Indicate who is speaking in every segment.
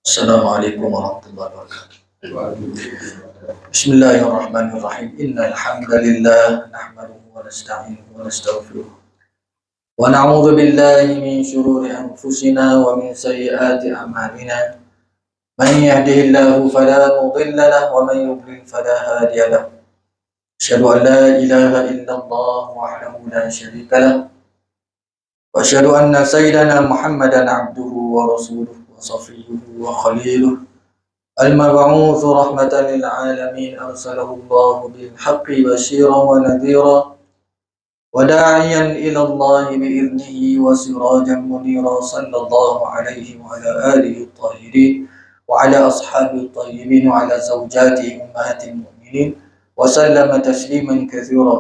Speaker 1: Assalamualaikum warahmatullahi wabarakatuh. Bismillahirrahmanirrahim. Innal hamdalillah nahmaduhu wa nasta'inuhu wa nastaghfiruh. Wa na'udzu billahi min shururi anfusina wa min sayyiati a'malina. Man yahdihillahu fala mudilla lahu wa man yudlil fala hadiya lahu. Asyhadu an la ilaha illallah wahdahu la syarika lahu. Wa asyhadu anna sayyidana Muhammadan 'abduhu wa rasuluhu wa safiyyuhu wa khaliluhu. المبعوث رحمة للعالمين أرسله الله بالحق بشيرا ونذيرا وداعيا إلى الله بإذنه وسراجا منيرا صلى الله عليه وعلى آله الطاهرين وعلى أصحابه الطيبين وعلى زوجاته أمهات المؤمنين وسلم تسليما كثيرا.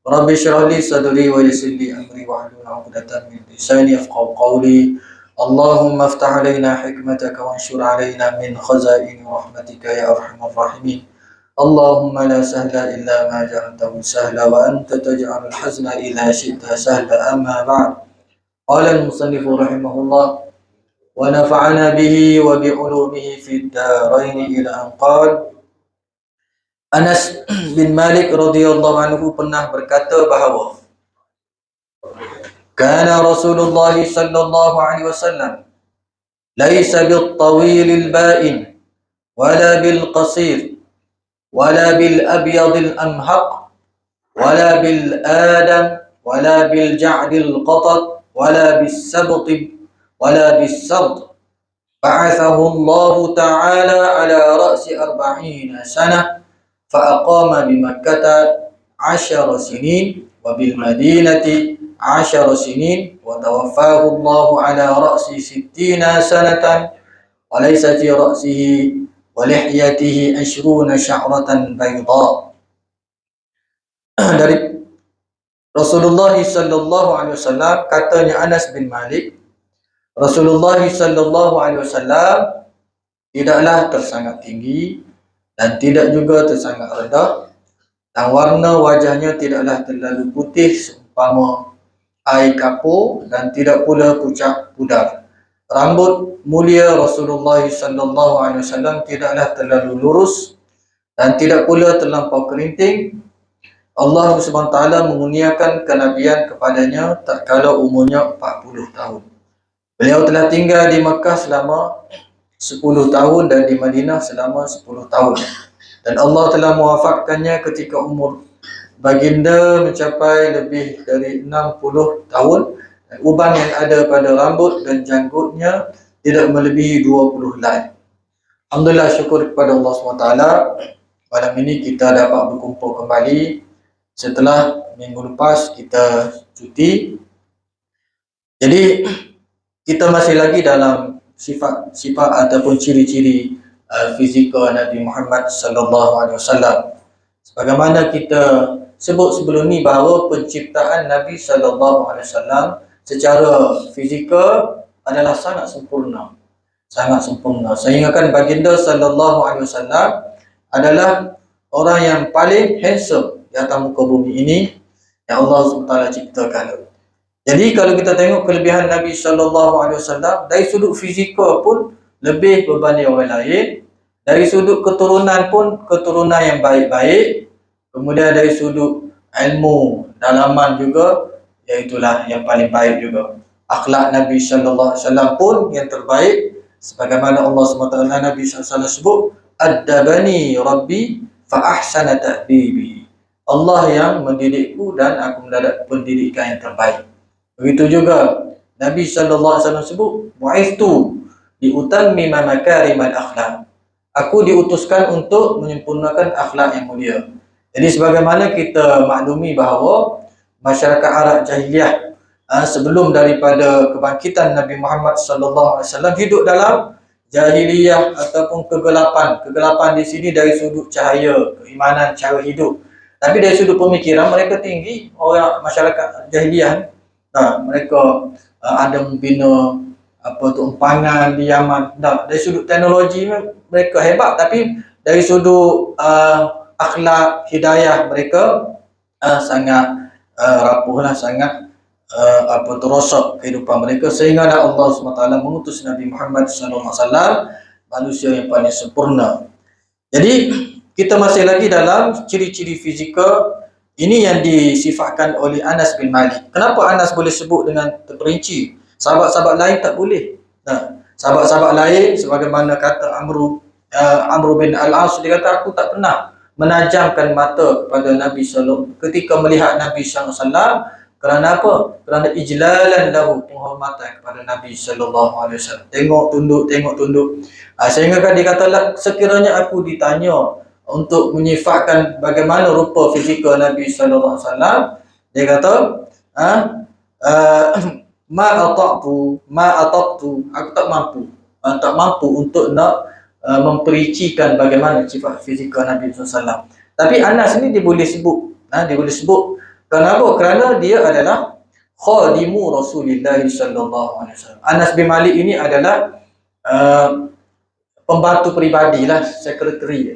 Speaker 1: رب اشرح لي صدري ويسر لي أمري واحلل عقدة من لساني يفقهوا قولي. اللهم افتح علينا حكمتك وانشر علينا من خزائن رحمتك يا أرحم الراحمين. اللهم لا سهل إلا ما جعلته سهلا وأنت تجعل الحزن إذا شئت سهلا. أما بعد، قال المصنف رحمه الله ونفعنا به وبعلومه في الدارين إلى أن قال. Anas bin Malik radhiyallahu anhu pernah berkata bahawa Kana Rasulullah sallallahu alaihi wasallam laisa bil tawil al ba'in wala bil qasir wala bil abyad al amhaq wala bil adam wala bil ja'd al qatat wala bis sabt wala bis sabt. Ba'athahu Allah ta'ala ala ra'si 40 sanah fa aqama bi Makkah 10 sinin wa bil Madinati 10 sinin wa tawaffahu Allah ala ra'si 60 sanatan wa laysa fi ra'sihi wa lihyatihi 20 sya'ratan bayda. Dari Rasulullah sallallahu alaihi wasallam, katanya Anas bin Malik, Rasulullah sallallahu alaihi wasallam tidaklah tersangat tinggi dan tidak juga tersangat rendah, dan warna wajahnya tidaklah terlalu putih seumpama air kapur dan tidak pula pucat pudar. Rambut mulia Rasulullah sallallahu alaihi wasallam tidaklah terlalu lurus dan tidak pula terlampau kerinting. Allah Subhanahu wa taala mengurniakan kenabian kepadanya tatkala umurnya 40 tahun. Beliau telah tinggal di Makkah selama 10 tahun dan di Madinah selama 10 tahun. Dan Allah telah mewafatkannya ketika umur baginda mencapai lebih dari 60 tahun, dan uban yang ada pada rambut dan janggutnya tidak melebihi 20 helai. Alhamdulillah, syukur kepada Allah SWT. Malam ini kita dapat berkumpul kembali setelah minggu lepas kita cuti. Jadi kita masih lagi dalam sifat ataupun ciri-ciri fizikal Nabi Muhammad sallallahu alaihi wasallam. Sebagaimana kita sebut sebelum ni bahawa penciptaan Nabi sallallahu alaihi wasallam secara fizikal adalah sangat sempurna. Sangat sempurna. Sehingga kan baginda sallallahu alaihi wasallam adalah orang yang paling handsome di atas muka bumi ini yang Allah SWT ciptakan. Jadi kalau kita tengok kelebihan Nabi sallallahu alaihi wasallam dari sudut fizikal pun lebih berbanding orang lain, dari sudut keturunan pun keturunan yang baik-baik, kemudian dari sudut ilmu dalaman juga, iaitulah yang paling baik juga. Akhlak Nabi sallallahu alaihi wasallam pun yang terbaik, sebagaimana Allah SWT Nabi sallallahu alaihi wasallam sebut, "Addabani Rabbi fa ahsana ta'dibi." Allah yang mendidikku dan aku mendapat pendidikan yang terbaik. Begitu juga Nabi sallallahu alaihi wasallam sebut, "Bu'ithtu liutammima makarimal akhlaq." Aku diutuskan untuk menyempurnakan akhlak yang mulia. Jadi sebagaimana kita maklumi bahawa masyarakat Arab jahiliyah sebelum daripada kebangkitan Nabi Muhammad sallallahu alaihi wasallam hidup dalam jahiliyah ataupun kegelapan. Kegelapan di sini dari sudut cahaya, keimanan, cara hidup. Tapi dari sudut pemikiran mereka tinggi, orang masyarakat jahiliyah. Mereka ada membina empangan di Yaman. Dari sudut teknologi mereka hebat, tapi dari sudut akhlak hidayah mereka sangat rapuhlah, sangat terosok kehidupan mereka, sehingga Allah SWT mengutus Nabi Muhammad SAW manusia yang paling sempurna. Jadi kita masih lagi dalam ciri-ciri fizikal ini yang disifatkan oleh Anas bin Malik. Kenapa Anas boleh sebut dengan terperinci? Sahabat-sahabat lain tak boleh. Sahabat-sahabat lain sebagaimana kata Amr bin Al-As, dia kata aku tak pernah menajamkan mata kepada Nabi sallallahu ketika melihat Nabi sallallahu alaihi wasallam. Kerana apa? Kerana ijlalan lahu, penghormatan kepada Nabi sallallahu alaihi wasallam. Tengok tunduk. Sehingga kan dia kata, sekiranya aku ditanya untuk menyifatkan bagaimana rupa fizikal Nabi sallallahu alaihi wasallam, dia kata, ma ataqtu, aku tak mampu untuk nak mempericikan bagaimana sifat fizikal Nabi sallallahu alaihi wasallam. Tapi Anas ni dia boleh sebut. Kenapa? Kerana dia adalah khadimu Rasulullah sallallahu alaihi wasallam. Anas bin Malik ini adalah pembantu peribadilah, sekretari.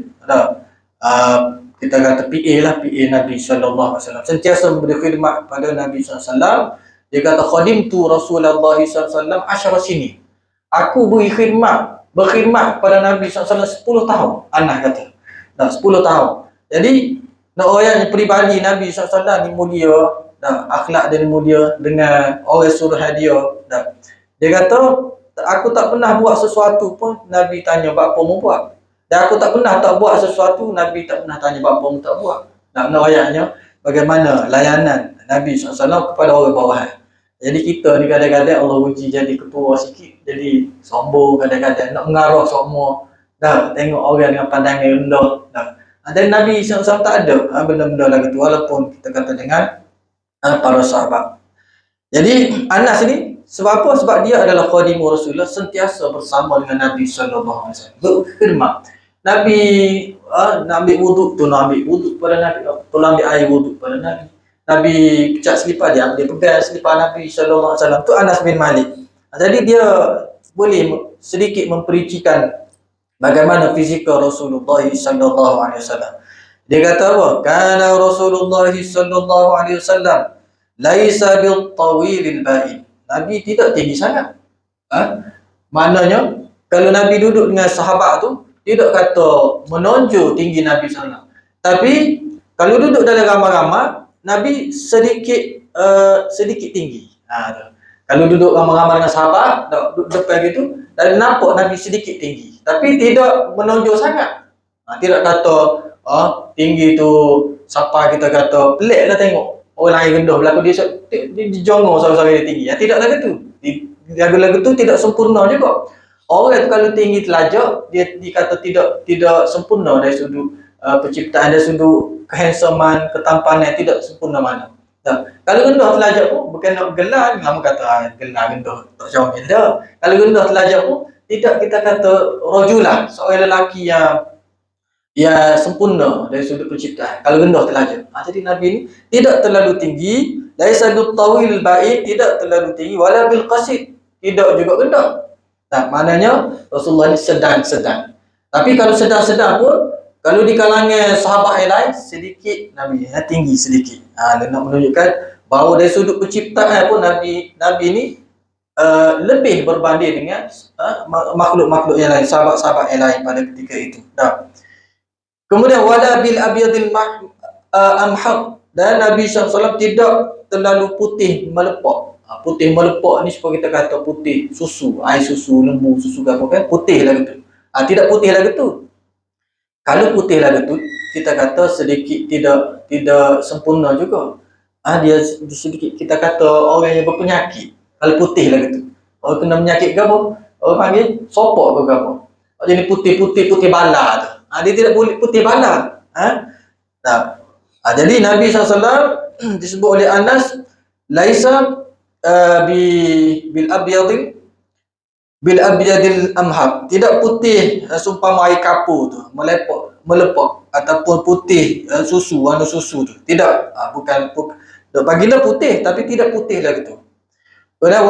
Speaker 1: Kita kata PA Nabi sallallahu alaihi wasallam. Sentiasa memberi khidmat pada Nabi sallallahu alaihi wasallam. Dia kata khadimtu Rasulullah sallallahu alaihi wasallam 10 sini. Aku berkhidmat kepada Nabi sallallahu alaihi wasallam 10 tahun. Anas kata. 10 tahun. Jadi orang peribadi Nabi SAW ni mulia, akhlak dia mulia dengan orang suruh hadiah. Dia kata, aku tak pernah buat sesuatu pun Nabi tanya apa mu buat. Dan aku tak pernah tak buat sesuatu, Nabi tak pernah tanya apa mu tak buat. Ayatnya bagaimana layanan Nabi SAW kepada orang bawahan. Jadi kita ni kadang-kadang Allah uji jadi ketua sikit, jadi sombong kadang-kadang, nak mengarah semua. Tengok orang dengan pandangan rendah. Dan Nabi SAW tak ada benda-benda lagi tu, walaupun kita kata dengan para sahabat. Jadi Anas ni sebab apa? Sebab dia adalah khadimul Rasulullah, sentiasa bersama dengan Nabi SAW, berkhidmat. Nabi nak ambil wuduk tu, nak ambil wuduk pada Nabi, tolong ambil air wuduk pada Nabi. Nabi pecat selipar, dia pegang selipar Nabi SAW. Tu Anas bin Malik. Jadi dia boleh sedikit mempericikan bagaimana fizikal Rasulullah sallallahu alaihi wasallam. Dia kata apa? Kana Rasulullah sallallahu alaihi wasallam laisa bil tawilil ba'id. Nabi tidak tinggi sangat. Maknanya kalau Nabi duduk dengan sahabat tu, tidak kata menonjol tinggi Nabi sallallahu. Tapi kalau duduk dalam ramai-ramai, Nabi sedikit tinggi. Kalau duduk ramai-ramai dengan sahabat, duduk depan gitu, dan nampak Nabi sedikit tinggi. Tapi tidak menonjol sangat. Tidak kata tinggi tu siapa kita kata pelik lah tengok orang lain rendah berlaku dia jongor sama-sama dia tinggi. Tidak lagu tu. Lagu tu tidak sempurna juga. Orang tu kalau tinggi telajak, dia dikata tidak sempurna dari sudut penciptaan, dari sudut kehandsoman, ketampanan, tidak sempurna mana. Kalau rendah telajak pun bukan nak gelar, lama kata gelar rendah tak comel dah. Kalau rendah telajak pun tidak kita kata rajulah, seorang lelaki yang sempurna dari sudut penciptaan. Kalau rendah telajak. Jadi Nabi ni tidak terlalu tinggi, laisa bil tawil ba'id, tidak terlalu tinggi, wala bil qasid, tidak juga rendah. Maknanya Rasulullah ni sedang-sedang. Tapi kalau sedang-sedang pun, kalau di kalangan sahabat yang lain, sedikit Nabi tinggi sedikit. Dia nak menunjukkan bahawa dari sudut penciptaan pun Nabi ni lebih berbanding dengan makhluk-makhluk yang lain, sahabat-sahabat yang lain pada ketika itu. Kemudian wala bil abyadil amhad, dan Nabi SAW tidak terlalu putih melepak. Putih melepak ni supaya kita kata putih susu, air susu, lembu susu apa kan, putih lah gitu. Tidak putih lah gitu. Kalau putih lah gitu, kita kata sedikit tidak sempurna juga. Dia sedikit kita kata orang yang berpenyakit. Kalau putih lah gitu, orang kena penyakit ke apa, orang panggil sopok ke apa. Jadi putih bala tu. Dia tidak boleh putih bala. Jadi Nabi SAW disebut oleh Anas laisa bil abyadil amhab, tidak putih seumpama air kapur tu melepak ataupun putih susu, warna susu tu. Tidak, bukan baginda putih tapi tidak putih lah gitu. Kemudian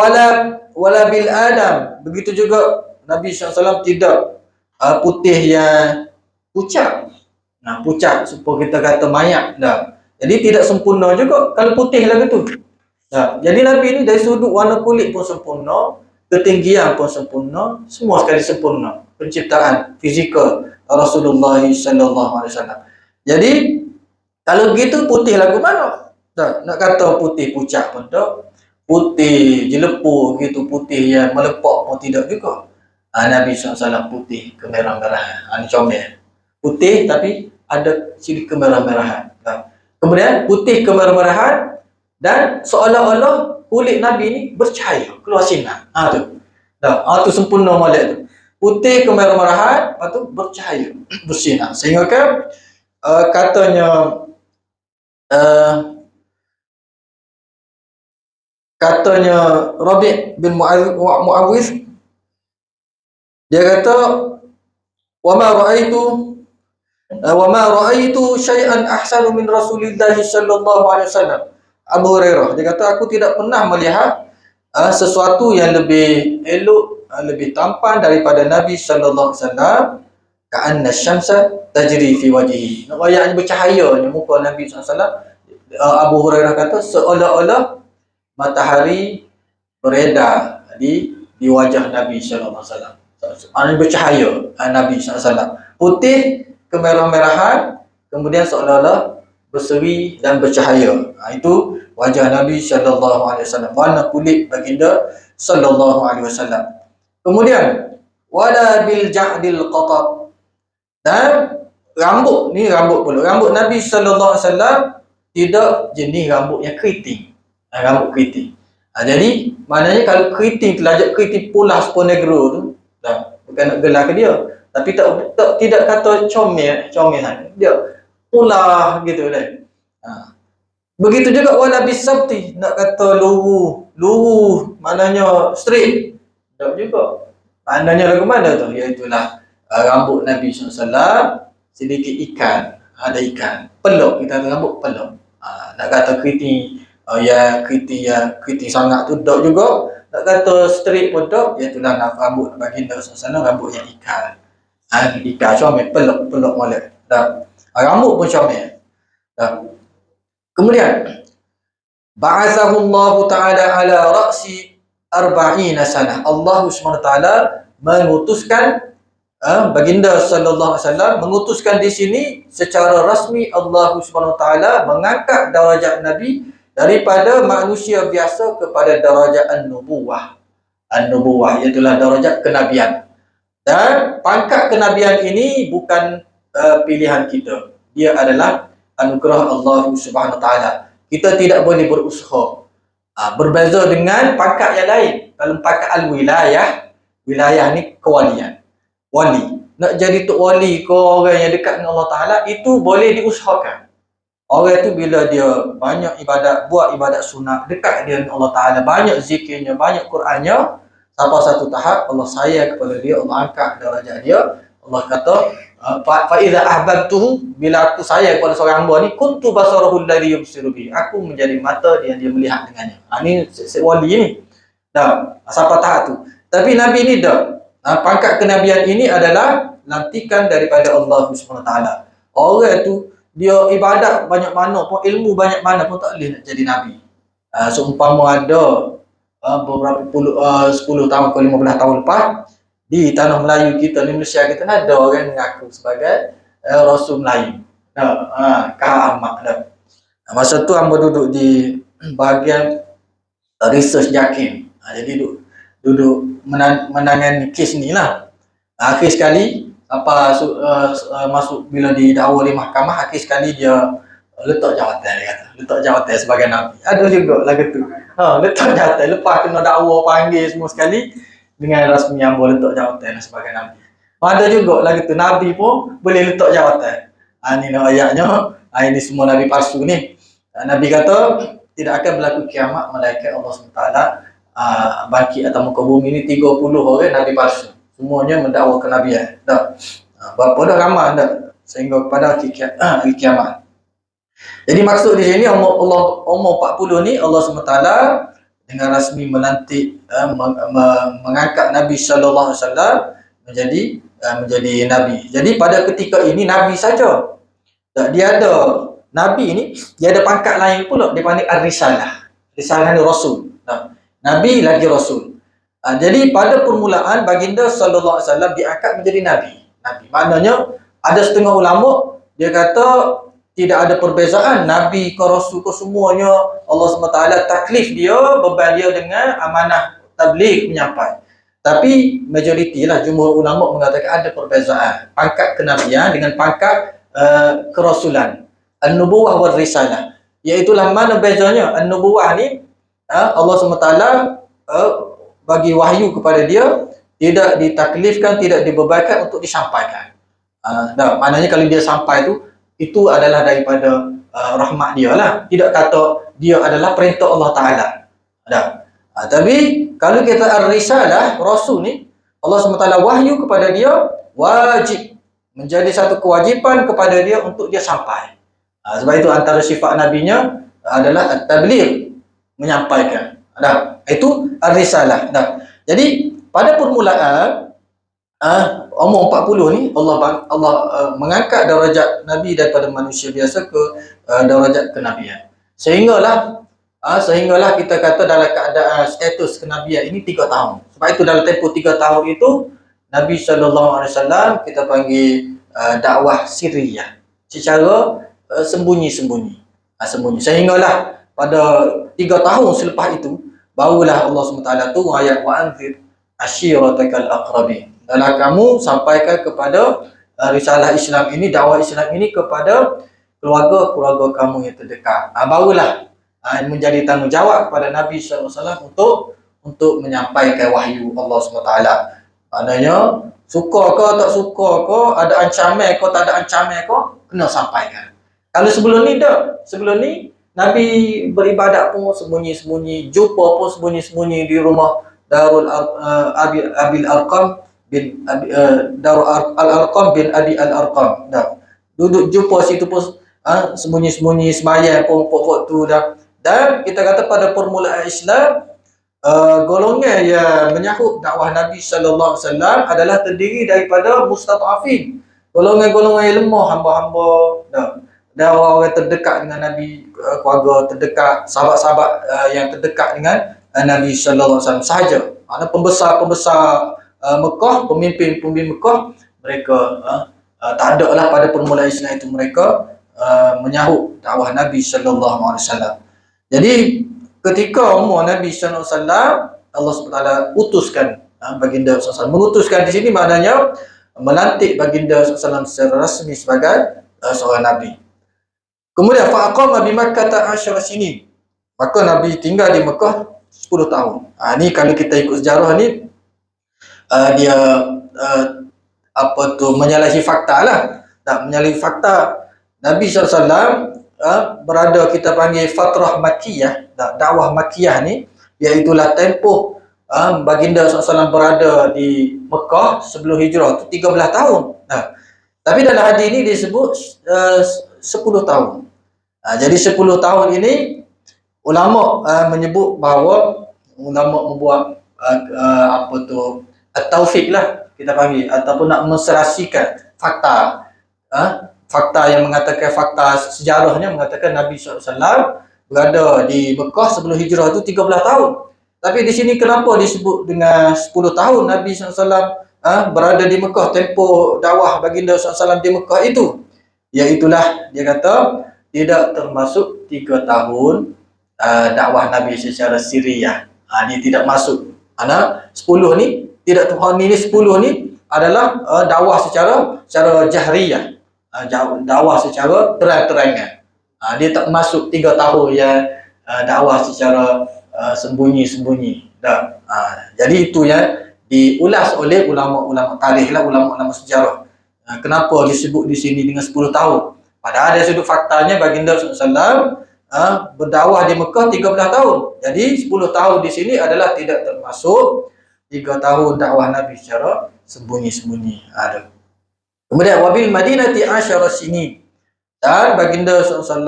Speaker 1: wala bil adam, begitu juga Nabi SAW tidak putih yang pucat. Pucat supaya kita kata mayat dah. Jadi tidak sempurna juga kalau putih lah gitu. Jadi Nabi ni dari sudut warna kulit pun sempurna, ketinggian pun sempurna, semua sekali sempurna. Penciptaan fizikal Rasulullah sallallahu alaihi wasallam. Jadi kalau begitu putih lagu mana? Tak, nak kata putih pucat pun tak. Putih jelepu gitu, putih yang melepak pun tidak juga. Nabi SAW putih kemerah-merahan. Ini comel. Putih tapi ada ciri kemerah-merahan. Kemudian putih kemerah-merahan dan seolah-olah kulit Nabi ni bercahaya, keluar sinar. Tu. Tu sempurna molek tu. Putih kemerah-merahan, lepas tu bercahaya, bersinar. Sehingga kan katanya Rabi' bin Muawwidh, dia kata wa ma ra'aitu syai'an ahsanu min Rasulillah sallallahu alaihi wasallam. Abu Hurairah dia kata aku tidak pernah melihat sesuatu yang lebih elok, lebih tampan daripada Nabi sallallahu alaihi wasallam, ka'anna syamsa tajri fi wajhihi. Namanya bercahaya muka Nabi sallallahu alaihi wasallam. Abu Hurairah kata seolah-olah matahari beredar di wajah Nabi sallallahu alaihi wasallam. Maknanya bercahaya Nabi sallallahu alaihi wasallam. Putih kemerah-merahan, kemudian seolah-olah berseri dan bercahaya. Itu wajah Nabi sallallahu alaihi wasallam, warna kulit baginda sallallahu alaihi wasallam. Kemudian wala bil ja'dil qatab, dan rambut ni rambut Nabi sallallahu alaihi wasallam tidak jenis rambut yang keriting. Rambut keriting. Jadi maknanya kalau keriting, telajak keriting pulas ponegro tu, bukan nak gelar ke dia, tapi tidak kata comel sangat, dia pulah gitu kan. Begitu juga wala bisabti, nak kata luru maknanya straight, tak juga. Maknanya lagu mana tu? Iaitulah rambut Nabi SAW sedikit ikan, ada ikan peluk, kita ada rambut peluk. Nak kata keriting keriting sangat tu tak juga, nak kata straight pun tak. Iaitulah rambut baginda SAW, rambut yang ikan. Ikan comel, peluk molek. Rambut pun comel. Kemudian ba'athahu Allah Ta'ala ala ra'si 40 sanah. Allah SWT mengutuskan baginda sallallahu alaihi wasallam, mengutuskan di sini secara rasmi. Allah SWT mengangkat darajat Nabi daripada manusia biasa kepada darajat an-nubuwah. An-nubuwah iaitulah darajat kenabian. Dan pangkat kenabian ini bukan pilihan kita. Dia adalah anugerah Allah Subhanahu Wa Taala. Kita tidak boleh berusaha. Berbeza dengan pangkat yang lain. Kalau pangkat wilayah ni kewalian. Wali. Nak jadi tok wali ke orang yang dekat dengan Allah Taala, itu boleh diusahakan. Orang itu bila dia banyak ibadat, buat ibadat sunat, dekat dia dengan Allah Taala, banyak zikirnya, banyak Qurannya, sampai satu tahap Allah sayang kepada dia, Allah angkat darjah dia. Allah kata fa iza ahbabtuhu, bila aku sayang kepada seorang hamba ni, kuntu basarahu alladhi yubsiru bi, aku menjadi mata dia yang dia melihat dengannya. Ini wali ni. Sampai tahap tu. Tapi Nabi ni dah. Pangkat kenabian ini adalah lantikan daripada Allah Subhanahu Wa Taala. Orang tu dia ibadat banyak mana pun, ilmu banyak mana pun, tak boleh nak jadi Nabi. Seumpama ada beberapa 10 tahun ke 15 tahun lepas, di tanah Melayu kita, Indonesia kita, ada orang mengaku sebagai Rasul Melayu. Kah Ahmad dah. Masa tu hamba duduk di bahagian research JAKIM. Jadi duduk menangani kes ni lah. Akhir sekali masuk bila didakwa di mahkamah, akhir sekali dia letak jawatan, dia kata letak jawatan sebagai Nabi. Ada juga lagu tu. Letak jawatan lepas kena dakwa, panggil semua sekali, dengan rasmi hamba letak jawatan sebagai Nabi. Ada juga lagu tu, Nabi pun boleh letak jawatan. Ni ayatnya. Ini semua Nabi palsu ni. Nabi kata tidak akan berlaku kiamat malaikat Allah SWT bangkit atas muka bumi ni 30 orang Nabi palsu. Semuanya mendakwa kenabian. Berapa dah ramai dah sehingga kepada hari kiamat. Jadi maksud di sini umur 40 ni Allah SWT dengan rasmi melantik, mengangkat Nabi sallallahu alaihi wasallam menjadi nabi. Jadi pada ketika ini nabi saja. Dia ada nabi ni, dia ada pangkat lain pula, dia panggil ar-risalah. Risalah ni rasul. Nabi lagi rasul. Jadi pada permulaan baginda sallallahu alaihi wasallam diangkat menjadi nabi. Nabi maknanya ada setengah ulama dia kata tidak ada perbezaan nabi ke rasul ke semuanya Allah SWT taklif dia beban dia dengan amanah tabligh menyampai. Tapi majoriti lah jumhur ulama mengatakan ada perbezaan pangkat kenabian dengan pangkat kerasulan. An-nubuwah wal risalah. Iaitulah mana bezanya. An-nubuwah ni Allah SWT bagi wahyu kepada dia, tidak ditaklifkan, tidak dibebankan untuk disampaikan. Maknanya kalau dia sampai itu adalah daripada rahmat dia lah. Tidak kata dia adalah perintah Allah Ta'ala. Tapi kalau kita ar-risalah, rasul ni Allah SWT wahyu kepada dia, wajib menjadi satu kewajipan kepada dia untuk dia sampai. Sebab itu antara sifat nabinya adalah at-tabligh, menyampaikan. Itu ar-risalah. Jadi pada permulaan umur 40 ni Allah mengangkat darjat nabi daripada manusia biasa ke darjat kenabian. Sehinggalah kita kata dalam keadaan status kenabian ini 3 tahun. Sebab itu dalam tempoh 3 tahun itu Nabi SAW kita panggil dakwah sirriyah, secara sembunyi-sembunyi. Sehinggalah pada 3 tahun selepas itu barulah Allah SWT tu ayat wa anzir ashiratakal aqrabin. Dalam kamu sampaikan kepada risalah Islam ini, dakwah Islam ini kepada keluarga-keluarga kamu yang terdekat. Barulah menjadi tanggungjawab kepada Nabi SAW untuk menyampaikan wahyu Allah SWT. Maknanya suka ke tak suka ke, ada ancaman ke tak ada ancaman ke, kena sampaikan. Kalau sebelum ni tak, sebelum ni Nabi beribadat pun sembunyi-sembunyi, jumpa pun sembunyi-sembunyi di rumah Darul Abil Arqam bin Darul Al-Arqam bin Abi Al-Arqam. Duduk jumpa situ pun sembunyi-sembunyi, semayang pun waktu dah. Dan kita kata pada permulaan Islam, golongan yang menyahut dakwah Nabi sallallahu alaihi wasallam adalah terdiri daripada mustad'afin, golongan-golongan yang lemah, hamba-hamba dan orang-orang terdekat dengan Nabi, keluarga terdekat, sahabat-sahabat yang terdekat dengan Nabi sallallahu alaihi wasallam sahaja. Mana pembesar-pembesar Mekah, pemimpin-pemimpin Mekah, mereka tak ada lah pada permulaan Islam itu mereka menyahut dakwah Nabi sallallahu alaihi wasallam. Jadi ketika umur Nabi sallallahu alaihi wasallam, Allah SWT utuskan baginda SAW. Mengutuskan di sini maknanya melantik baginda SAW secara rasmi sebagai seorang nabi. Kemudian faqama bi Makkah 10 sinin. Maka Nabi tinggal di Mekah 10 tahun. Ni kalau kita ikut sejarah ni dia menyalahi fakta lah. Menyalahi fakta. Nabi SAW berada, kita panggil fatrah Makkiyah, dakwah Makkiyah ni, iaitulah tempoh baginda SAW berada di Mekah sebelum hijrah tu 13 tahun. Tapi dalam hadis ini disebut 10 tahun. Jadi 10 tahun ini ulama menyebut bahawa ulama membuat at-taufiq lah kita panggil, ataupun nak menserasikan fakta. Fakta yang mengatakan, fakta sejarahnya mengatakan Nabi SAW berada di Mekah sebelum hijrah itu 13 tahun. Tapi di sini kenapa disebut dengan 10 tahun Nabi SAW berada di Mekah, tempoh dakwah baginda SAW di Mekah itu? Iaitulah dia kata tidak termasuk 3 tahun dakwah Nabi secara sirriyah. Ini tidak masuk. Ana 10 ni tidak, Tuhan ini 10 ni adalah dakwah secara jahriyah. Dakwah secara terang-terangan. Dia tak masuk 3 tahun yang dakwah secara sembunyi-sembunyi. Jadi itu yang diulas oleh ulama-ulama tarikh lah, ulama-ulama sejarah. Kenapa disebut di sini dengan 10 tahun? Padahal dari sudut faktanya baginda SAW berdakwah di Mekah 13 tahun. Jadi 10 tahun di sini adalah tidak termasuk 3 tahun dakwah Nabi secara sembunyi-sembunyi. Kemudian wabil Madinati 10 sinin. Dan baginda SAW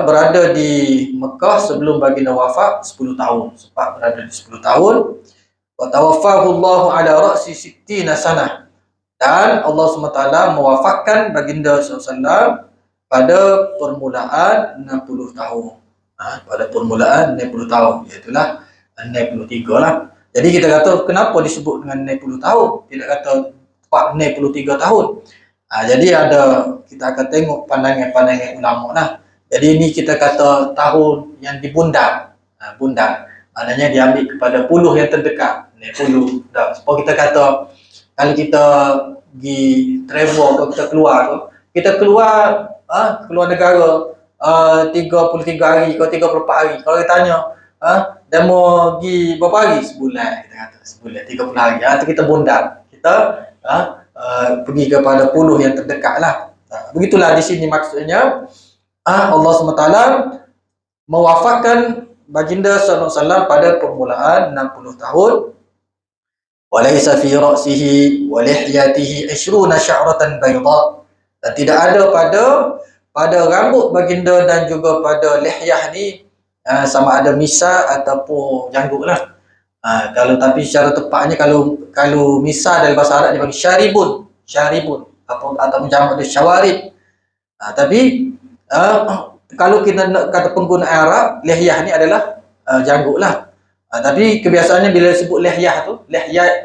Speaker 1: berada di Mekah sebelum baginda wafat 10 tahun. Sempat berada di 10 tahun. Wa tawaffahu Allahu ala ra'si 60 sanah. Dan Allah SWT mewafatkan baginda SAW pada permulaan 60 tahun. Pada permulaan 60 tahun. Iaitulah 63 lah. Jadi kita kata kenapa disebut dengan 60 tahun, tidak kata tepat 63 tahun. Jadi ada, kita akan tengok pandangan-pandangan ulama lah. Jadi ini kita kata tahun yang dibundar. Bundar maknanya diambil kepada puluh yang terdekat. 60 dah. Sebab kita kata kalau kita pergi travel atau kita keluar tu, kita keluar negara 33 hari atau 34 hari. Kalau kita tanya dah mau pergi berapa hari? Sebulan, kita kata sebulan 30 hari. Tu kita bundar. Kita pergi kepada puluh yang terdekat lah. Begitulah di sini maksudnya Allah SWT mewafatkan baginda sallallahu alaihi wasallam pada permulaan 60 tahun. Walaysa fi ra'sihi wa lihyatihi 20 sya'ratan bayda. Dan tidak ada pada rambut baginda dan juga pada lihyah ni sama ada misa ataupun janggut lah. Tapi secara tepatnya kalau misa dalam bahasa Arab dia bagi syaribun atau jamak dia syawarib. Tapi kalau kita nak kata penggunaan Arab, lihyah ni adalah janggut lah. Tapi kebiasaannya bila sebut lihyah tu,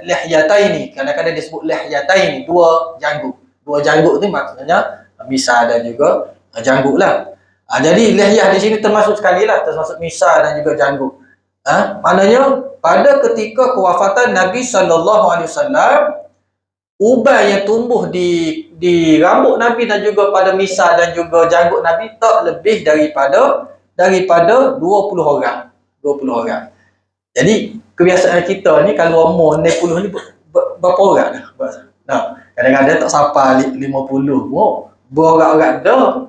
Speaker 1: lihyataini, kadang-kadang disebut lihyataini, dua janggut ni maksudnya misa dan juga janggut lah. Jadi lihyah di sini termasuk sekali lah, termasuk misa dan juga janggut. Maknanya pada ketika kewafatan Nabi SAW, uban yang tumbuh di rambut Nabi dan juga pada misa dan juga janggut Nabi tak lebih daripada 20 orang. Jadi kebiasaan kita ni kalau umur 60 ni berapa orang dah? Kadang-kadang tak sampai 50. Berorak-orak dah.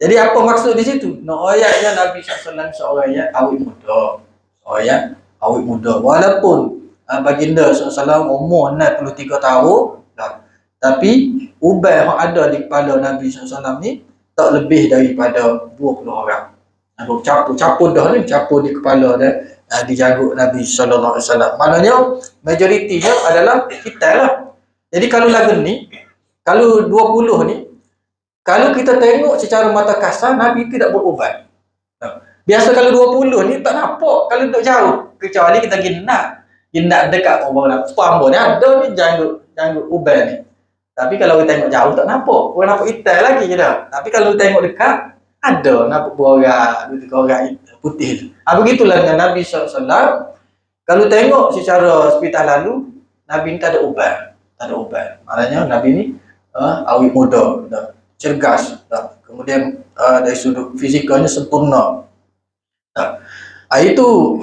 Speaker 1: Jadi apa maksud di situ? Ayatnya Nabi SAW seorang yang awet muda. Walaupun baginda SAW umur 63 tahun dah. Tapi uban yang ada di kepala Nabi SAW ni tak lebih daripada 20 orang. Capur di kepala dia, di janggut Nabi SAW. Maknanya majoritinya adalah kita lah. Jadi kalau lagu ni, kalau 20 ni, kalau kita tengok secara mata kasar, Nabi tidak beruban. Biasa kalau 20 ni tak nampak kalau duduk jauh. Kecuali kita gindak dekat orang Pambo ni ada ni janggut uban ni. Tapi kalau kita tengok jauh tak nampak. Orang nampak hitam lagi je dah. Tapi kalau kita tengok dekat, ada nampak berorak putih tu. Begitulah dengan Nabi SAW. Kalau tengok secara sepintas lalu, Nabi ni tak ada uban. Maknanya Nabi ni awet muda, cergas, kemudian dari sudut fizikalnya sempurna. Itu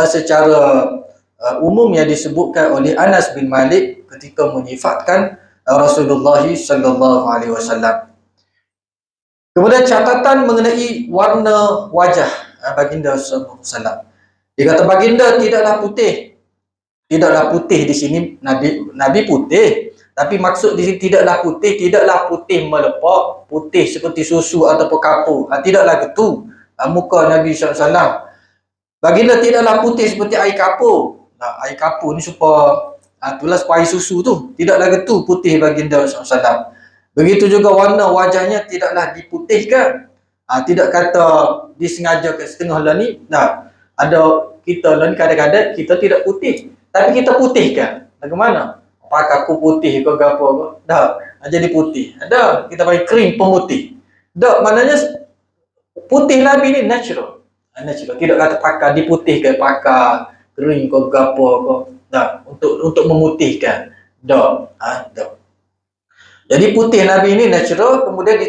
Speaker 1: secara umum yang disebutkan oleh Anas bin Malik ketika menyifatkan Rasulullah sallallahu alaihi wasallam. Kemudian catatan mengenai warna wajah baginda sallallahu alaihi wasallam. Dia kata baginda tidaklah putih di sini Nabi putih, tapi maksud di sini tidaklah putih melepak, putih seperti susu ataupun kapur. Tidaklah gitu muka Nabi sallallahu alaihi wasallam. Baginda tidaklah putih seperti air kapur. Air kapur ni supaya supaya susu tu. Tidaklah gitu putih baginda sallallahu alaihi wasallam. Begitu juga warna wajahnya tidaklah diputihkan. Tidak kata disengajakan setengah lah ni. Ada kita lah ni kadang-kadang kita tidak putih. Tapi kita putihkan. Bagaimana? Pakai aku putih ke apa? Jadi putih. Kita pakai krim pemutih. Maknanya putih Nabi ni natural. Tidak kata pakai diputihkan, pakai krim ke apa untuk memutihkan. Jadi putih Nabi ini natural, kemudian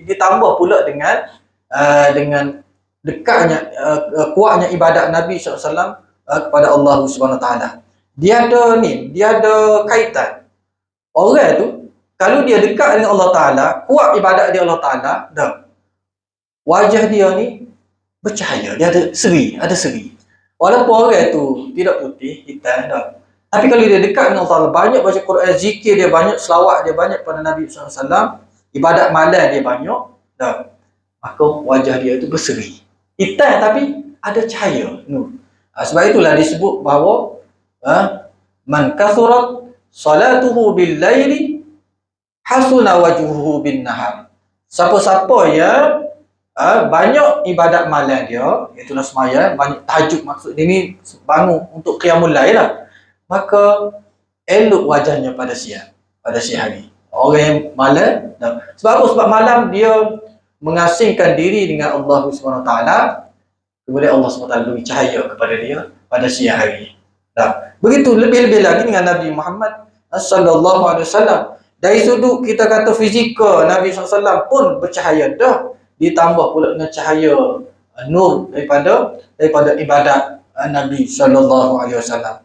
Speaker 1: ditambah pula dengan dekatnya, kuatnya ibadat Nabi SAW kepada Allah SWT. Dia ada kaitan. Orang tu kalau dia dekat dengan Allah Ta'ala, kuat ibadat dia Allah Ta'ala, wajah dia ni bercahaya, dia ada seri. Walaupun orang tu tidak putih, hitam, tapi kalau dia dekat dengan Allah, banyak baca Quran, zikir dia banyak, selawat dia banyak pada Nabi SAW, ibadat malam dia banyak, maka wajah dia itu berseri. Hitam tapi ada cahaya. Sebab itulah disebut bahawa man kathurat salatuhu bil laili hasuna wajhuhu bin nahar. Siapa-siapa yang banyak ibadat malam dia, itulah semaya, banyak tahajud, maksud dia ni bangun untuk qiyamul lail lah. Maka elok wajahnya pada siang hari. Orang yang malam, sebab apa? Sebab malam dia mengasingkan diri dengan Allah Subhanahu Taala, kemudian Allah Subhanahu Taala beri cahaya kepada dia pada siang hari. Begitu lebih-lebih lagi dengan Nabi Muhammad sallallahu alaihi wasallam. Dari sudut kita kata fizikal, Nabi SAW pun bercahaya dah, ditambah pula dengan cahaya nur daripada ibadat Nabi sallallahu alaihi wasallam.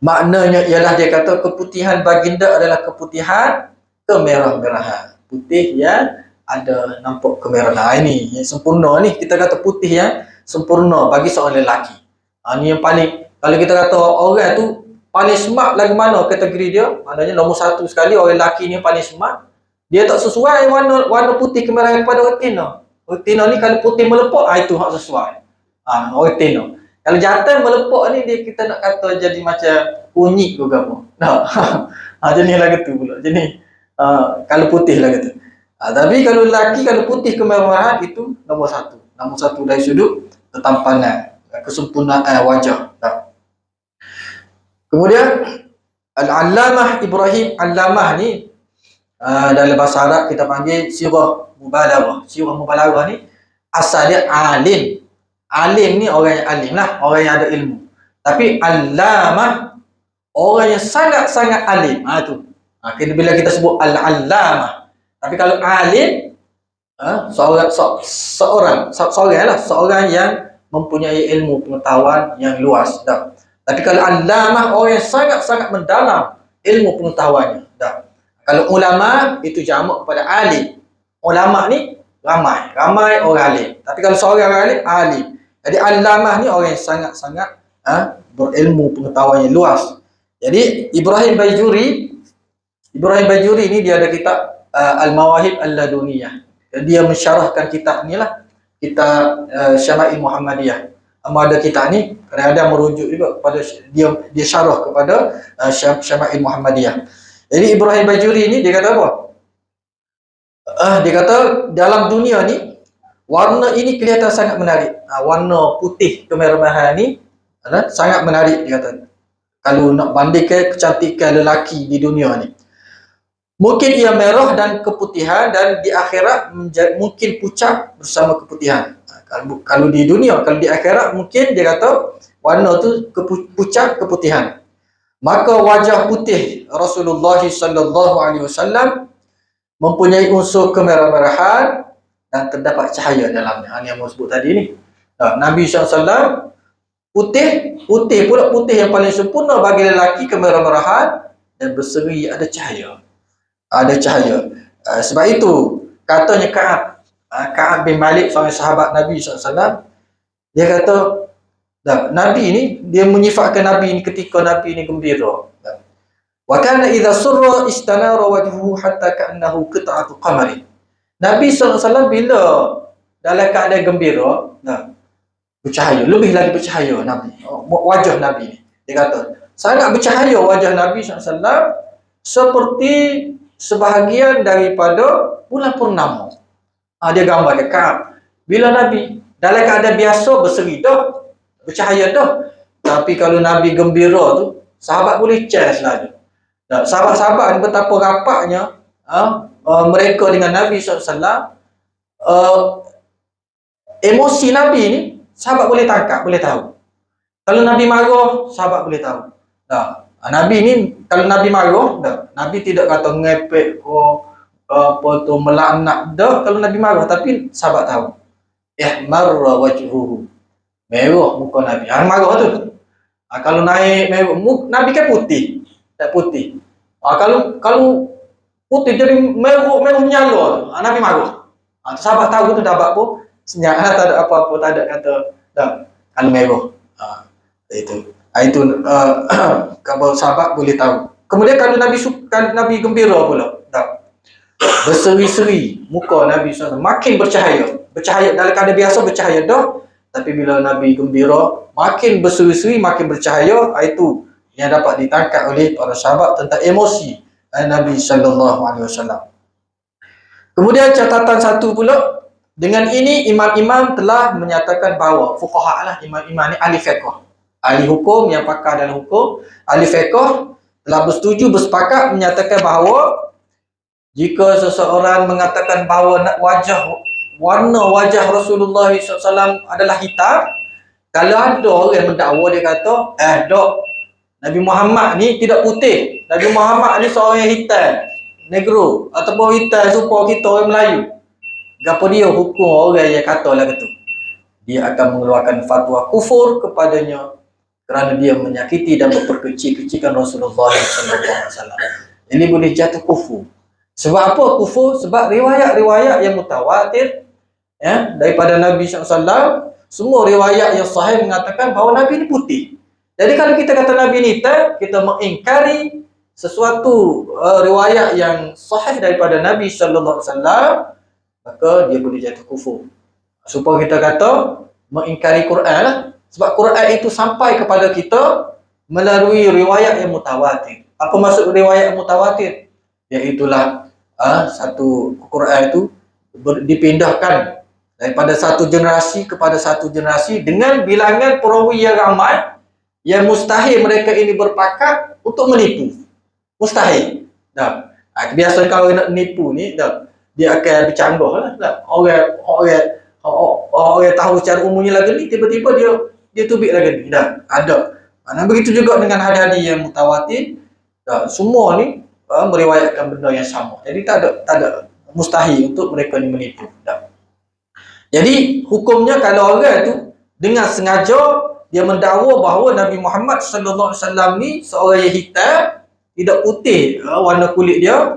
Speaker 1: Maknanya ialah dia kata keputihan baginda adalah keputihan kemerah-merahan. Putih yang ada nampak kemerahan. Ini yang sempurna ni, kita kata putih yang sempurna bagi seorang lelaki. Ini yang paling, kalau kita kata orang tu paling smart lagu mana kategori dia, maknanya nombor satu sekali orang lelaki ni paling smart. Dia tak sesuai warna putih kemerahan kepada orang tina. Orang tina ni kalau putih melepak, itu hak sesuai. Orang tina. Kalau jantan melepak ni, dia kita nak kata jadi macam kunyit ke apa. Jenis lagu tu pula. Jenis kalau putih lagu tu. Tapi kalau lelaki, kalau putih kemerahan, itu nombor satu. Nombor satu dari sudut ketampanan, kesempurnaan wajah. Kemudian Al-Allamah Ibrahim, Allamah ni dalam bahasa Arab kita panggil sirah mubalaghah. Sirah mubalaghah ni asal dia alim. Alim ni orang yang alim lah, orang yang ada ilmu. Tapi Allamah orang yang sangat-sangat alim. Bila kita sebut Al-Allamah. Tapi kalau alim, seorang yang mempunyai ilmu pengetahuan yang luas. Tapi kalau Allamah orang yang sangat-sangat mendalam ilmu pengetahuannya. Kalau ulama itu jamak kepada alim. Ulama ni ramai orang alim. Tapi kalau seorang alim, alim. Jadi Allamah ni orang yang sangat-sangat berilmu pengetahuan yang luas. Jadi Ibrahim Bajuri ni dia ada kitab Al-Mawahib Al-Laduniyah. Dia mensyarahkan kitab ni lah, kitab Syama'il Muhammadiyah. Ada kitab ni kadang-kadang merujuk juga kepada dia syarah kepada Syama'il Muhammadiyah. Jadi Ibrahim Bajuri ni dia kata apa? Dia kata dalam dunia ni warna ini kelihatan sangat menarik. Warna putih kemerahan ni sangat menarik, dia kata. Kalau nak bandingkan kecantikan lelaki di dunia ni, mungkin ia merah dan keputihan, dan di akhirat mungkin pucat bersama keputihan. Kalau di dunia, kalau di akhirat mungkin dia kata warna tu pucat keputihan. Maka wajah putih Rasulullah sallallahu alaihi wasallam mempunyai unsur kemerah-merahan dan terdapat cahaya dalamnya. Ini yang mau sebut tadi ni. Nabi SAW putih pula, putih yang paling sempurna bagi lelaki, kemerah-merahan dan berseri, ada cahaya. Sebab itu katanya Ka'ab bin Malik, seorang sahabat Nabi SAW, dia kata Nabi ni, dia menyifatkan Nabi ni ketika Nabi ni gembira. Wa kana idza surra istanara wajhuhu hatta ka'annahu qit'atu qamarin. Nabi SAW bila dalam keadaan gembira, bercahaya, lebih lagi bercahaya Nabi. Wajah Nabi ni, dia kata sangat bercahaya wajah Nabi SAW, seperti sebahagian daripada bulan purnama. Dia gambar dekat bila Nabi dalam keadaan biasa berseri dah, bercahaya dah. Tapi kalau Nabi gembira tu, sahabat boleh charge lah. Sahabat-sahabat betapa rapatnya mereka dengan Nabi SAW. Emosi Nabi ni sahabat boleh tangkap, boleh tahu. Kalau Nabi marah, sahabat boleh tahu. Nabi ni kalau Nabi marah, Nabi tidak kata ngepek apa tu, melaknat dah kalau Nabi marah, tapi sahabat tahu. Ihmarra wajhuhu, merah muka Nabi. Marah tu. Kalau naik merah, Nabi kan putih. Tak putih. Kalau putih jadi merah menyala, Nabi marah. Sahabat tahu tu dapat pun senyap, tak ada apa-apa, tak ada kata kalau merah. Itu kalau sahabat boleh tahu. Kemudian kalau Nabi gembira pula, berseri-seri muka Nabi SAW, makin bercahaya dalam keadaan biasa bercahaya dah, tapi bila Nabi gembira makin berseri-seri, makin bercahaya. Itu yang dapat ditangkap oleh para sahabat tentang emosi Nabi SAW. Kemudian catatan satu pula, Dengan ini imam-imam telah menyatakan bahawa fuqaha lah, imam-imam ni ahli fiqh, ahli hukum yang pakar dalam hukum, ahli fiqh telah bersetuju bersepakat menyatakan bahawa jika seseorang mengatakan bahawa warna wajah Rasulullah SAW adalah hitam, kalau ada orang yang mendakwa dia kata, dok, Nabi Muhammad ni tidak putih, Nabi Muhammad ni seorang yang hitam, negro, ataupun hitam supaya kita orang Melayu. Gapo dia hukum orang yang kata lah gitu. Dia akan mengeluarkan fatwa kufur kepadanya kerana dia menyakiti dan memperkecil-kecilkan Rasulullah SAW. Ini boleh jatuh kufur. Sebab apa kufur? Sebab riwayat-riwayat yang mutawatir daripada Nabi SAW, semua riwayat yang sahih mengatakan bahawa Nabi ni putih. Jadi kalau kita kata Nabi ni hitam, kita mengingkari sesuatu riwayat yang sahih daripada Nabi SAW, maka dia boleh jatuh kufur. Supaya kita kata mengingkari Quran lah. Sebab Quran itu sampai kepada kita melalui riwayat yang mutawatir. Apa maksud riwayat yang mutawatir? Iaitulah satu Quran itu dipindahkan daripada satu generasi kepada satu generasi dengan bilangan perawi yang ramai, yang mustahil mereka ini berpakat untuk menipu. Mustahil. Biasa kalau nak menipu ni, dia akan bercanggah lah. Orang tahu secara umumnya lagu ni, tiba-tiba dia tubik lagu ni. Ada. Begitu juga dengan hadis-hadis yang mutawatir. Semua ni meriwayatkan benda yang sama. Jadi tak ada mustahil untuk mereka ni menipu. Jadi hukumnya kalau orang tu dengan sengaja dia mendakwa bahawa Nabi Muhammad sallallahu alaihi wasallam ni seorang yang hitam, tidak putih warna kulit dia,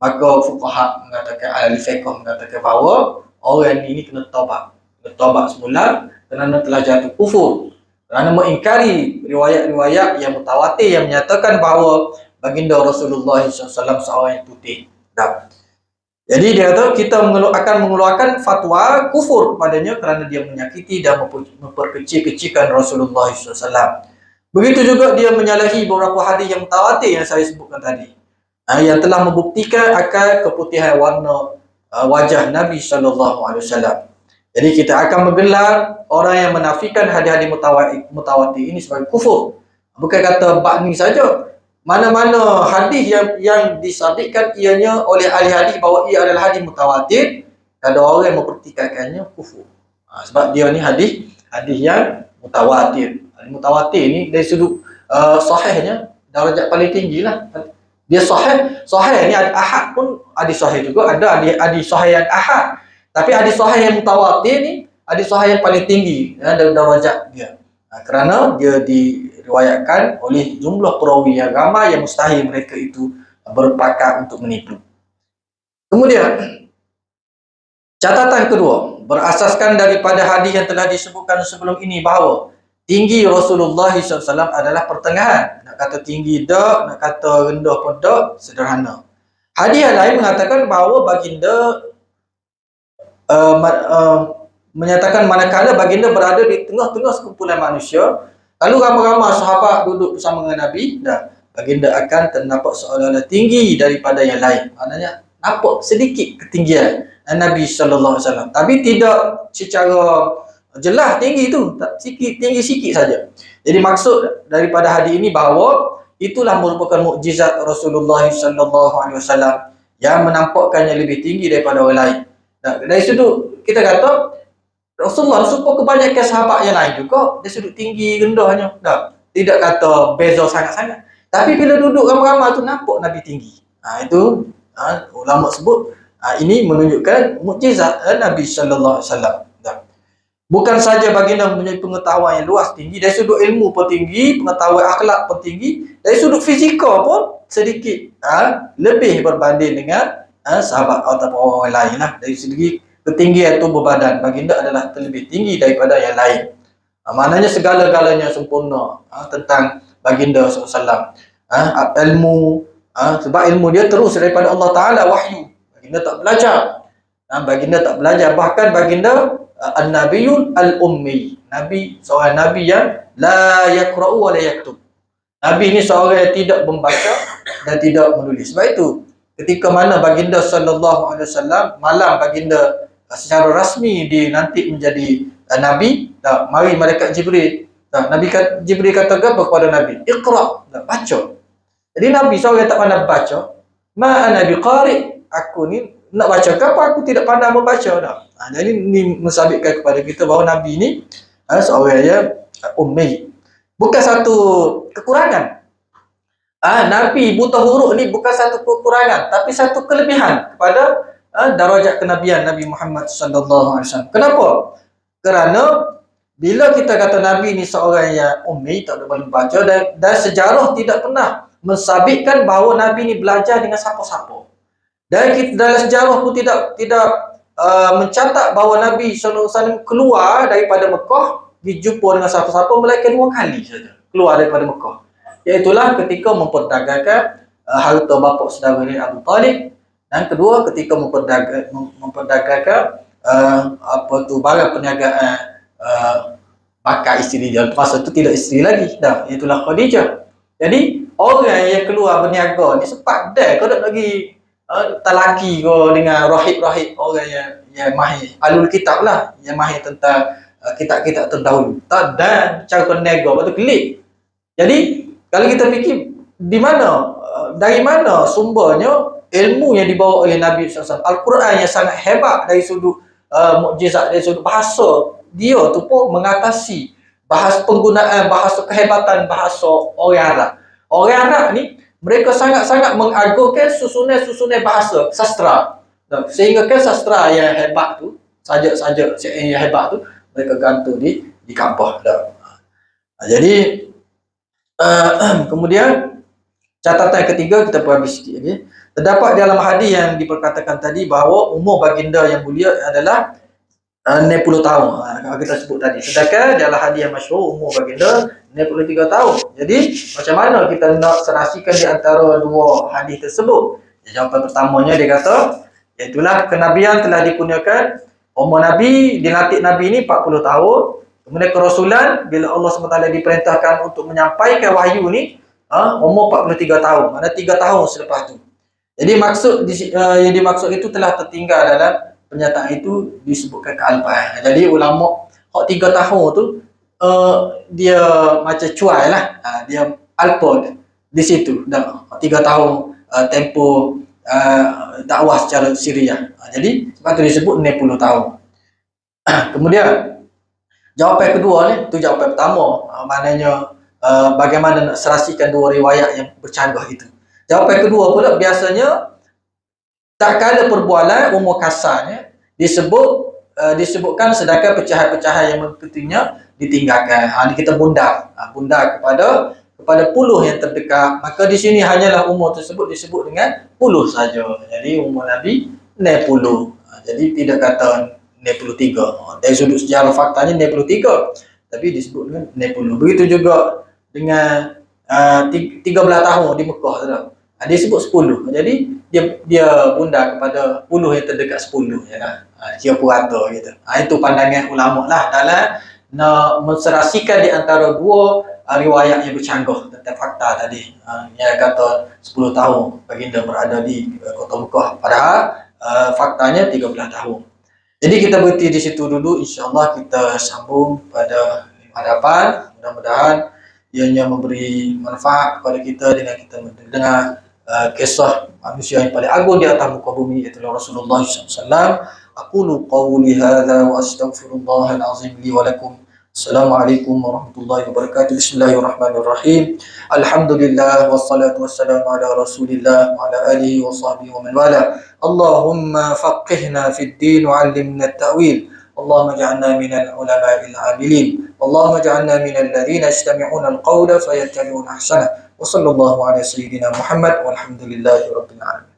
Speaker 1: maka fuqaha mengatakan, ahli fiqh mengatakan bahawa orang ini kena taubat. Kena taubat semula kerana telah jatuh kufur. Kerana mengingkari riwayat-riwayat yang mutawatir yang menyatakan bahawa baginda Rasulullah SAW seorang yang putih. Jadi dia kata kita akan mengeluarkan fatwa kufur kepadanya kerana dia menyakiti dan memperkecil-kecilkan Rasulullah SAW. Begitu juga dia menyalahi beberapa hadis yang mutawatir yang saya sebutkan tadi, yang telah membuktikan akan keputihan warna wajah Nabi SAW. Jadi kita akan menggelar orang yang menafikan hadis-hadis mutawatir ini sebagai kufur. Bukan kata bab ni saja. Mana-mana hadis yang disabitkan ianya oleh ahli hadis bahawa ia adalah hadis mutawatir, ada orang yang mempertikaikannya kufur. Sebab dia ni hadis yang mutawatir. Hadis mutawatir ni dari sudut sahihnya darjat paling tinggi lah. Dia sahih ni ahad pun hadis sahih juga, ada hadis sahih yang ahad. Tapi hadis sahih yang mutawatir ni hadis sahih yang paling tinggi darjat dia. Kerana dia diriwayatkan oleh jumlah perawi yang ramai yang mustahil mereka itu berpakat untuk menipu. Kemudian catatan kedua, berasaskan daripada hadis yang telah disebutkan sebelum ini bahawa tinggi Rasulullah SAW adalah pertengahan. Nak kata tinggi tak, nak kata rendah pun tak, sederhana. Hadis yang lain mengatakan bahawa baginda menyatakan manakala baginda berada di tengah-tengah sekumpulan manusia, lalu ramai-ramai sahabat duduk bersama dengan Nabi, baginda akan ternampak seolah-olah tinggi daripada yang lain. Maknanya nampak sedikit ketinggian Nabi SAW, tapi tidak secara jelas tinggi tu, tinggi sikit saja. Jadi maksud daripada hadis ini bahawa itulah merupakan mukjizat Rasulullah SAW yang menampakkannya lebih tinggi daripada orang lain. Dari sudut kita kata Rasulullah supaya kebanyakan sahabat yang lain juga dari sudut tinggi rendahnya, tidak kata beza sangat-sangat. Tapi bila duduk ramai-ramai tu nampak Nabi tinggi. Itu ulama sebut ini menunjukkan mukjizat Nabi sallallahu alaihi wasallam. Bukan saja baginda mempunyai pengetahuan yang luas tinggi, dari sudut ilmu pun tinggi, pengetahuan akhlak pun tinggi, dari sudut fizikal pun sedikit lebih berbanding dengan sahabat ataupun orang lain lah. Dari segi ketinggian tubuh badan, baginda adalah terlebih tinggi daripada yang lain. Maknanya segala-galanya sempurna tentang baginda SAW. Ilmu, sebab ilmu dia terus daripada Allah Ta'ala, wahyu. Baginda tak belajar. Baginda tak belajar. Bahkan baginda An-Nabiyul Al-Ummi. Nabi, seorang Nabi yang la yakra'u wa la yaktub. Nabi ni seorang yang tidak membaca dan tidak menulis. Sebab itu ketika mana baginda sallallahu alaihi wasallam, malam baginda secara rasmi dilantik menjadi Nabi, mari malaikat Jibril. Nabi Jibril kata apa kepada Nabi? Iqra, baca. Jadi Nabi seorang yang tak pandai baca, ma ana biqari, aku ni nak baca ke apa, aku tidak pandai membaca dah. Jadi ini mensabitkan kepada kita bahawa Nabi ni seorang yang ummi. Bukan satu kekurangan. Nabi buta huruf ni bukan satu kekurangan, tapi satu kelebihan kepada darajat kenabian Nabi Muhammad sallallahu alaihi wasallam. Kenapa? Kerana bila kita kata Nabi ni seorang yang ummi, tak boleh baca, dan sejarah tidak pernah mensabitkan bahawa Nabi ni belajar dengan siapa-siapa. Dan kita, dalam sejarah pun tidak mencatat bahawa Nabi sallallahu alaihi wasallam keluar daripada Mekah dijumpa dengan siapa-siapa, melainkan 2 kali saja keluar daripada Mekah. Iaitulah ketika memperdagangkan harta bapa saudara dia Abu Talib, dan kedua ketika memperdagangkan barang perniagaan bakal isteri dia. Masa tu tidak isteri lagi dah, iaitulah Khadijah. Jadi orang yang keluar berniaga ni sempat dah kau nak lagi talaki kau dengan rahib-rahib, orang yang mahir alul kitab lah, yang mahir tentang kitab-kitab terdahulu. Tak dan cara berniaga betul kelik. Jadi kalau kita fikir dari mana sumbernya ilmu yang dibawa oleh Nabi SAW, Al-Quran yang sangat hebat dari sudut mukjizat, dari sudut bahasa, dia tu pun mengatasi penggunaan bahasa, kehebatan bahasa orang Arab. Orang Arab ni mereka sangat-sangat mengagungkan susunan bahasa sastra. Sehingga kan sastra yang hebat tu, sajak-sajak yang hebat tu mereka gantung di kampung. Jadi kemudian catatan ketiga kita habis sikit lagi. Terdapat dalam hadis yang diperkatakan tadi bahawa umur baginda yang mulia adalah 60 tahun. Kita sebut tadi. Sedangkan dalam hadis yang masyhur umur baginda 63 tahun. Jadi macam mana kita nak serasikan di antara dua hadis tersebut? Jawapan pertamanya dia kata, iaitulah kenabian telah dikurniakan. Umur Nabi, dilantik Nabi ni 40 tahun. Kemudian kerasulan, bila Allah SWT diperintahkan untuk menyampaikan wahyu ni, umur 43 tahun. Mana 3 tahun selepas tu. Jadi yang dimaksud itu telah tertinggal dalam pernyataan itu disebutkan kealpaan. Jadi ulama hak 3 tahun tu dia macam cuai lah. Dia alpa di situ. Dah 3 tahun tempoh dakwah secara Syriah. Jadi sebab tu disebut 60 tahun. Kemudian jawapan kedua ni, tu jawapan pertama, maknanya bagaimana nak serasikan dua riwayat yang bercanggah itu. Jawapan kedua pula, biasanya tak kala perbualan umur kasarnya disebutkan sedangkan pecahan-pecahan yang mengikutinya ditinggalkan. Kita bundar kepada puluh yang terdekat. Maka di sini hanyalah umur tersebut disebut dengan puluh saja. Jadi umur Nabi 60. Jadi tidak kata 63. Dari sudut sejarah faktanya 63, tapi disebut dengan 60. Begitu juga dengan 13 tahun di Mekah tu. Dia sebut 10. Jadi dia bundar kepada 10 yang terdekat 10 ya kan. Kira purata gitu. Itu pandangan ulama lah dalam nak menserasikan di antara dua riwayat yang bercanggah tentang fakta tadi. Yang kata 10 tahun baginda berada di kota Mekah, padahal faktanya 13 tahun. Jadi kita berhenti di situ dulu, insya-Allah kita sambung pada hadapan. Mudah-mudahan ianya memberi manfaat kepada kita dengan kita mendengar kisah manusia yang paling agung di atas muka bumi, iaitu Rasulullah SAW. Aqulu qawli hadza wa astaghfirullahal azim li wa lakum. Assalamualaikum warahmatullahi wabarakatuh. Bismillahirrahmanirrahim. Alhamdulillah wassalatu wassalamu ala Rasulillah wa ala alihi wa sahbihi wa man wala. Allahumma faqihna fid din wa 'allimna at-ta'wil. Allahumma ij'alna minal ulama'il 'amilin. Allahumma ij'alna minal ladzina yastami'una al-qawla fayattabi'una ahsana. Wa sallallahu ala sayyidina Muhammad walhamdulillahi rabbil alamin.